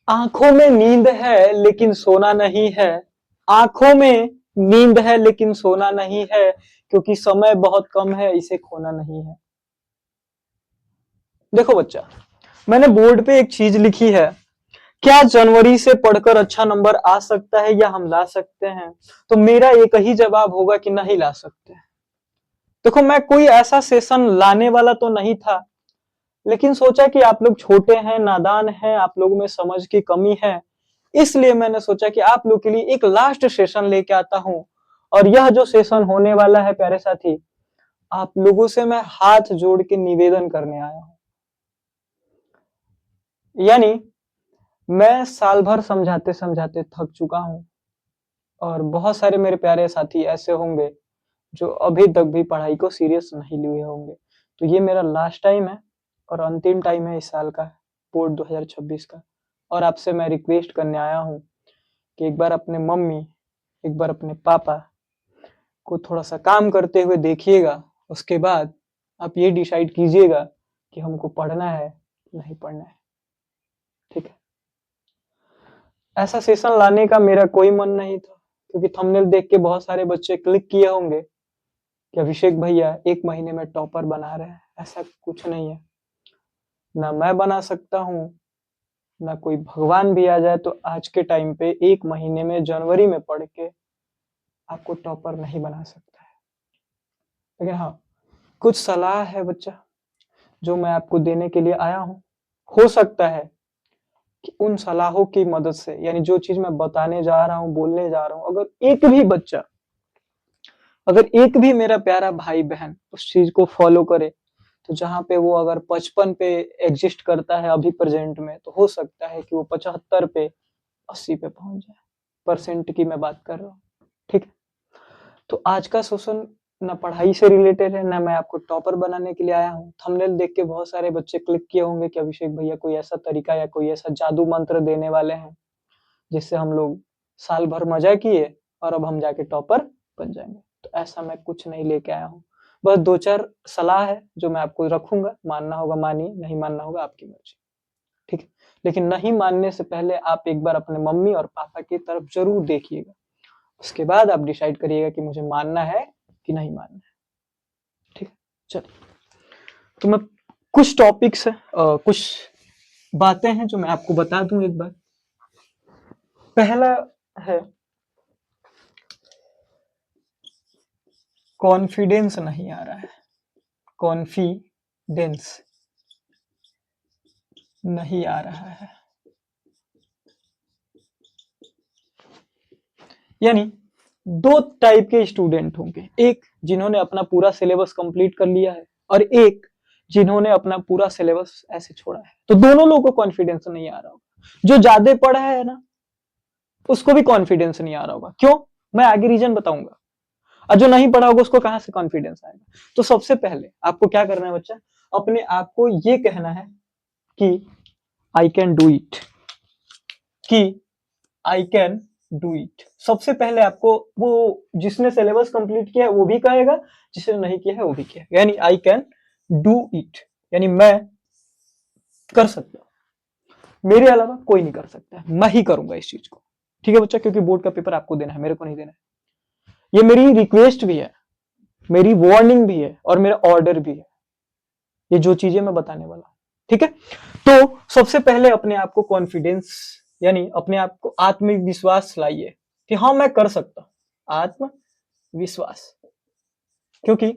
आंखों में नींद है लेकिन सोना नहीं है। आंखों में नींद है लेकिन सोना नहीं है, क्योंकि समय बहुत कम है, इसे खोना नहीं है। देखो बच्चा, मैंने बोर्ड पे एक चीज लिखी है, क्या जनवरी से पढ़कर अच्छा नंबर आ सकता है या हम ला सकते हैं? तो मेरा एक ही जवाब होगा कि नहीं ला सकते। देखो, मैं कोई ऐसा सेशन लाने वाला तो नहीं था, लेकिन सोचा कि आप लोग छोटे हैं, नादान हैं, आप लोगों में समझ की कमी है, इसलिए मैंने सोचा कि आप लोग के लिए एक लास्ट सेशन लेके आता हूं। और यह जो सेशन होने वाला है प्यारे साथी, आप लोगों से मैं हाथ जोड़ के निवेदन करने आया हूं। यानी मैं साल भर समझाते समझाते थक चुका हूं, और बहुत सारे मेरे प्यारे साथी ऐसे होंगे जो अभी तक भी पढ़ाई को सीरियस नहीं लिए होंगे। तो ये मेरा लास्ट टाइम है और अंतिम टाइम है इस साल का, बोर्ड 2026 का। और आपसे मैं रिक्वेस्ट करने आया हूँ कि एक बार अपने मम्मी, एक बार अपने पापा को थोड़ा सा काम करते हुए देखिएगा। उसके बाद आप ये डिसाइड कीजिएगा कि हमको पढ़ना है नहीं पढ़ना है। ठीक है? ऐसा सेशन लाने का मेरा कोई मन नहीं था, क्योंकि थंबनेल देख के बहुत सारे बच्चे क्लिक किए होंगे कि अभिषेक भैया 1 महीने में टॉपर बना रहे हैं। ऐसा कुछ नहीं है, ना मैं बना सकता हूँ, ना कोई भगवान भी आ जाए तो आज के टाइम पे 1 महीने में जनवरी में पढ़ के आपको टॉपर नहीं बना सकता है। लेकिन हाँ, कुछ सलाह है बच्चा जो मैं आपको देने के लिए आया हूँ। हो सकता है कि उन सलाहों की मदद से, यानी जो चीज मैं बताने जा रहा हूँ, बोलने जा रहा हूँ, अगर एक भी मेरा प्यारा भाई बहन उस चीज को फॉलो करे, तो जहां पे वो अगर 55 पे एग्जिस्ट करता है अभी प्रेजेंट में, तो हो सकता है कि वो 75 पे, 80 पे पहुंच जाए। परसेंट की मैं बात कर रहा हूँ। ठीक है? तो आज का सेशन ना पढ़ाई से रिलेटेड है, ना मैं आपको टॉपर बनाने के लिए आया हूँ। थंबनेल देख के बहुत सारे बच्चे क्लिक किए होंगे कि अभिषेक भैया कोई ऐसा तरीका या कोई ऐसा जादू मंत्र देने वाले हैं जिससे हम लोग साल भर मजा किए और अब हम जाके टॉपर बन जाएंगे। तो ऐसा मैं कुछ नहीं लेके आया हूँ। बस 2-4 सलाह है जो मैं आपको रखूंगा, मानना होगा मानिए, नहीं मानना होगा आपकी मर्जी। ठीक है? लेकिन नहीं मानने से पहले आप एक बार अपने मम्मी और पापा की तरफ जरूर देखिएगा। उसके बाद आप डिसाइड करिएगा कि मुझे मानना है कि नहीं मानना है। ठीक है? चलिए, तो मैं कुछ टॉपिक्स है, कुछ बातें हैं जो मैं आपको बता दूं एक बार। पहला है, कॉन्फिडेंस नहीं आ रहा है। कॉन्फिडेंस नहीं आ रहा है। यानी 2 टाइप के स्टूडेंट होंगे, एक जिन्होंने अपना पूरा सिलेबस कंप्लीट कर लिया है, और एक जिन्होंने अपना पूरा सिलेबस ऐसे छोड़ा है। तो दोनों लोगों को कॉन्फिडेंस नहीं आ रहा होगा। जो ज्यादा पढ़ा है ना, उसको भी कॉन्फिडेंस नहीं आ रहा होगा। क्यों? मैं आगे रीजन बताऊंगा। और जो नहीं पढ़ा होगा उसको कहां से कॉन्फिडेंस आएगा? तो सबसे पहले आपको क्या करना है बच्चा, अपने आप को ये कहना है कि आई कैन डू इट, कि आई कैन डू इट। सबसे पहले आपको, वो जिसने सिलेबस कंप्लीट किया है वो भी कहेगा, जिसने नहीं किया है वो भी कहेगा। यानी आई कैन डू इट, यानी मैं कर सकता हूं, मेरे अलावा कोई नहीं कर सकता है, मैं ही करूंगा इस चीज को। ठीक है बच्चा? क्योंकि बोर्ड का पेपर आपको देना है, मेरे को नहीं देना है। ये मेरी रिक्वेस्ट भी है, मेरी वार्निंग भी है, और मेरा ऑर्डर भी है, ये जो चीजें मैं बताने वाला हूं। ठीक है? तो सबसे पहले अपने आप को कॉन्फिडेंस, यानी अपने आप को आत्मविश्वास लाइए कि हाँ मैं कर सकता हूं। आत्मविश्वास, क्योंकि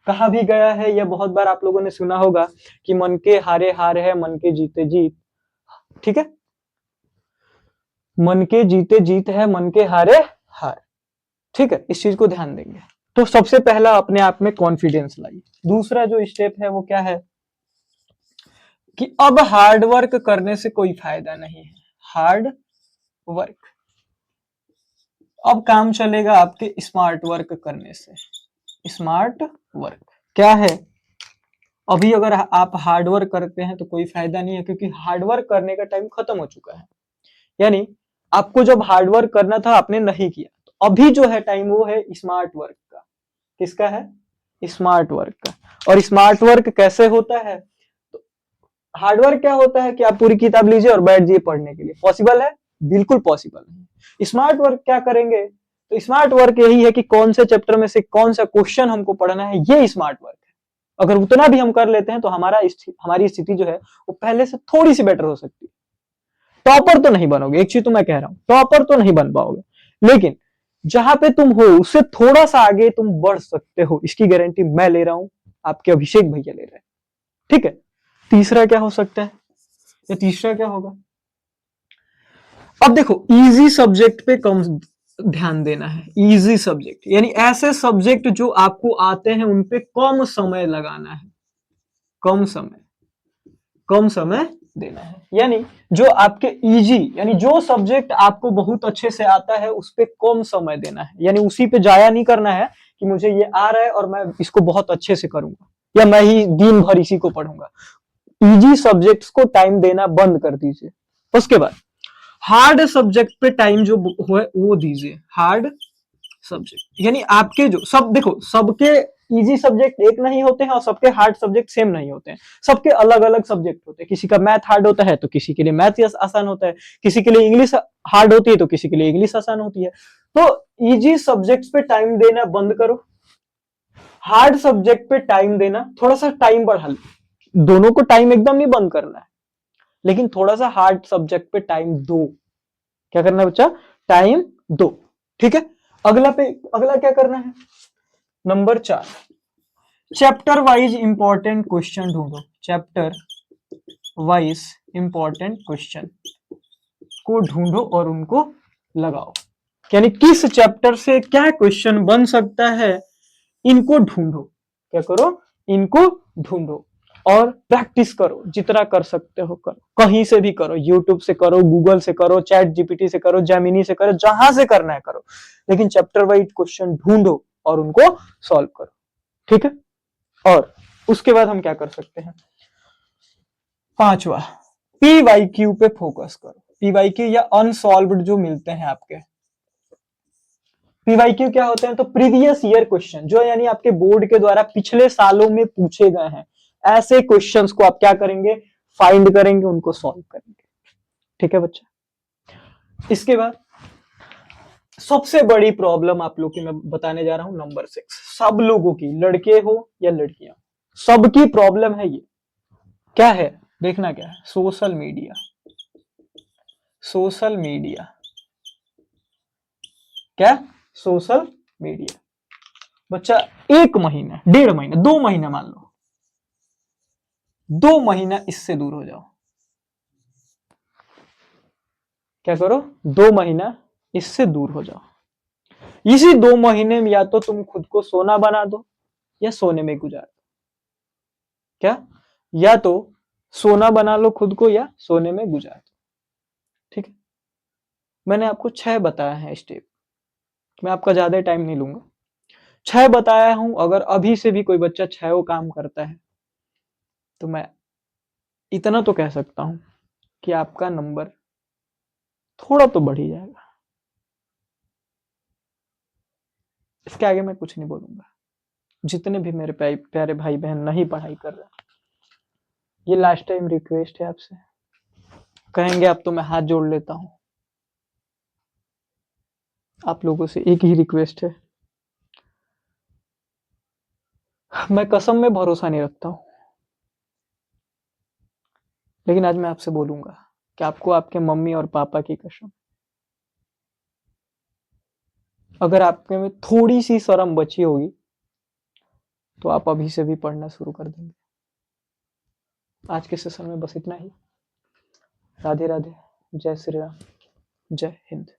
कहा भी गया है, यह बहुत बार आप लोगों ने सुना होगा कि मन के हारे हार है, मन के जीते जीत। ठीक है? मन के जीते जीत है, मन के हारे हार। ठीक है? इस चीज को ध्यान देंगे। तो सबसे पहला अपने आप में कॉन्फिडेंस लाइए। दूसरा जो स्टेप है वो क्या है कि अब हार्ड वर्क करने से कोई फायदा नहीं है। हार्ड वर्क, अब काम चलेगा आपके स्मार्ट वर्क करने से। स्मार्ट वर्क क्या है? अभी अगर आप हार्ड वर्क करते हैं तो कोई फायदा नहीं है, क्योंकि हार्ड वर्क करने का टाइम खत्म हो चुका है। यानी आपको जब हार्ड वर्क करना था आपने नहीं किया, तो अभी जो है टाइम वो है स्मार्ट वर्क का। किसका है? स्मार्ट वर्क का। और स्मार्ट वर्क कैसे होता है? तो हार्डवर्क क्या होता है कि आप पूरी किताब लीजिए और बैठ जाइए पढ़ने के लिए, पॉसिबल है? बिल्कुल पॉसिबल नहीं। स्मार्ट वर्क क्या करेंगे? तो स्मार्ट वर्क यही है कि कौन से चैप्टर में से कौन सा क्वेश्चन हमको पढ़ना है, ये स्मार्ट वर्क है। अगर उतना भी हम कर लेते हैं तो हमारी स्थिति जो है वो पहले से थोड़ी सी बेटर हो सकती है। टॉपर तो नहीं बनोगे, एक चीज तो मैं कह रहा हूं, टॉपर तो नहीं बन पाओगे, लेकिन जहां पे तुम हो उससे थोड़ा सा आगे तुम बढ़ सकते हो, इसकी गारंटी मैं ले रहा हूं, आपके अभिषेक भैया ले रहे हैं। ठीक है। तीसरा क्या हो सकता है, या तीसरा क्या होगा? अब देखो, इजी सब्जेक्ट पे कम ध्यान देना है। इजी सब्जेक्ट यानी ऐसे सब्जेक्ट जो आपको आते हैं उन पे कम समय लगाना है, कम समय देना है। यानी जो आपके इजी, यानी जो सब्जेक्ट आपको बहुत अच्छे से आता है उस पे कम समय देना है, यानी उसी पे जाया नहीं करना है कि मुझे ये आ रहा है और मैं इसको बहुत अच्छे से करूंगा या मैं ही दिन भर इसी को पढ़ूंगा। इजी सब्जेक्ट्स को टाइम देना बंद कर दीजिए। उसके बाद हार्ड सब्जेक्ट पे टाइम जो है वो दीजिए। हार्ड सब्जेक्ट यानी आपके जो सब, देखो सबके इजी सब्जेक्ट एक नहीं होते हैं और सबके हार्ड सब्जेक्ट सेम नहीं होते हैं, सबके अलग अलग सब्जेक्ट होते हैं। किसी का मैथ हार्ड होता है तो किसी के लिए मैथ आसान होता है, किसी के लिए इंग्लिश हार्ड होती है तो किसी के लिए इंग्लिश आसान होती है। तो इजी सब्जेक्ट्स पे टाइम देना बंद करो, हार्ड सब्जेक्ट पे टाइम देना थोड़ा सा टाइम बढ़ा लो। दोनों को टाइम एकदम नहीं बंद करना है, लेकिन थोड़ा सा हार्ड सब्जेक्ट पे टाइम दो। क्या करना है बच्चा? टाइम दो। ठीक है। अगला क्या करना है? Number 4, chapter wise important question ढूंढो। चैप्टर वाइज इंपॉर्टेंट क्वेश्चन को ढूंढो और उनको लगाओ। यानी किस चैप्टर से क्या क्वेश्चन बन सकता है, इनको ढूंढो। क्या करो? इनको ढूंढो और प्रैक्टिस करो, जितना कर सकते हो करो, कहीं से भी करो, यूट्यूब से करो, गूगल से करो, चैट जीपीटी से करो, जेमिनी से करो, जहां से करना है करो, लेकिन चैप्टर वाइज क्वेश्चन ढूंढो और उनको सॉल्व करो। ठीक है। और उसके बाद हम क्या कर सकते हैं? 5वां, पीवाईक्यू पे फोकस करो। पीवाईक्यू या अनसॉल्व्ड जो मिलते हैं आपके, पीवाईक्यू क्या होते हैं? तो प्रीवियस ईयर क्वेश्चन, जो यानी आपके बोर्ड के द्वारा पिछले सालों में पूछे गए हैं, ऐसे क्वेश्चंस को आप क्या करेंगे? फाइंड करेंगे, उनको सॉल्व करेंगे। ठीक है बच्चा। इसके बाद सबसे बड़ी प्रॉब्लम आप लोग की मैं बताने जा रहा हूं, नंबर 6, सब लोगों की, लड़के हो या लड़कियां, सबकी प्रॉब्लम है ये। क्या है? देखना क्या है? Social media. सोशल मीडिया क्या? Social media. बच्चा 1 महीना, 1.5 महीना, 2 महीना मान लो, 2 महीना इससे दूर हो जाओ। क्या करो? 2 महीना इससे दूर हो जाओ। इसी 2 महीने में या तो तुम खुद को सोना बना दो या सोने में गुजार दो। क्या? या तो सोना बना लो खुद को या सोने में गुजार दो। ठीक है। मैंने आपको 6 बताया है स्टेप, मैं आपका ज्यादा टाइम नहीं लूंगा। 6 बताया हूं, अगर अभी से भी कोई बच्चा 6 काम करता है तो मैं इतना तो कह सकता हूं कि आपका नंबर थोड़ा तो बढ़ ही जाएगा। इसके आगे मैं कुछ नहीं बोलूंगा। जितने भी मेरे प्यारे भाई बहन नहीं पढ़ाई कर रहे, ये लास्ट टाइम रिक्वेस्ट है आपसे, कहेंगे आप तो मैं हाथ जोड़ लेता हूं। आप लोगों से एक ही रिक्वेस्ट है, मैं कसम में भरोसा नहीं रखता हूं, लेकिन आज मैं आपसे बोलूंगा कि आपको आपके मम्मी और पापा की कसम, अगर आपके में थोड़ी सी शर्म बची होगी तो आप अभी से भी पढ़ना शुरू कर देंगे। आज के सेशन में बस इतना ही। राधे राधे, जय श्री राम, जय हिंद।